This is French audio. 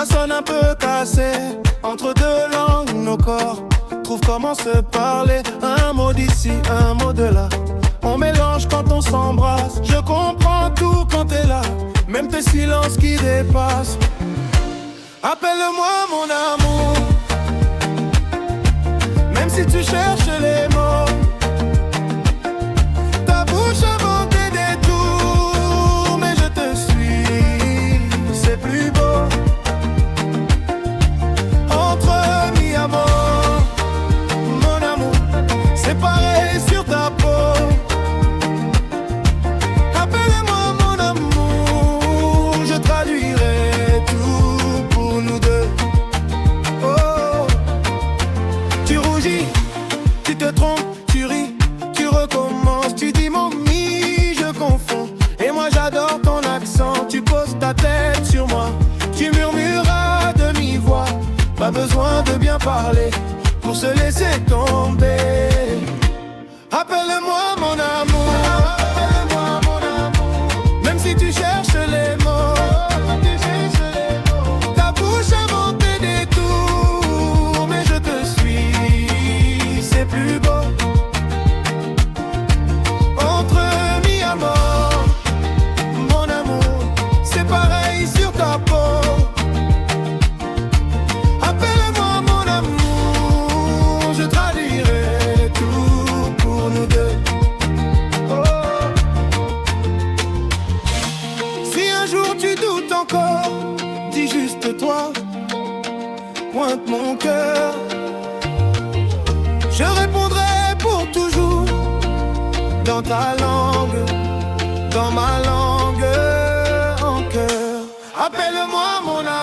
Ça sonne un peu cassé, entre deux langues, nos corps trouve comment se parler. Un mot d'ici, un mot de là. On mélange quand on s'embrasse. Je comprends tout quand t'es là, même tes silences qui dépassent. Appelle-moi mon amour, même si tu cherches les mots. Ta bouche inventée des tours, mais je te suis, c'est plus beau. Entre mi-amour, mon amour, c'est pareil sur ta peau. Appelle-moi mon amour, je traduirai tout pour nous deux. Oh, tu rougis, tu te trompes, tu ris, tu recommences, tu dis mommy, je confonds. Et moi j'adore ton accent, tu poses ta tête sur moi, tu murmures à demi-voix. Pas besoin de bien parler pour se laisser tomber. Appelle-moi mon amour, appelle-moi mon amour, même si tu cherches les mots. Ta bouche inventée des tours, mais je te suis, c'est plus beau. Entre mi-amour, mon amour, c'est pareil sur ta peau. Appelle-moi mon amour, je traduirai tout pour nous deux. Oh. Si un jour tu doutes encore, dis juste toi, pointe mon cœur. Je répondrai pour toujours, dans ta langue, dans ma langue en cœur. Appelle-moi mon amour.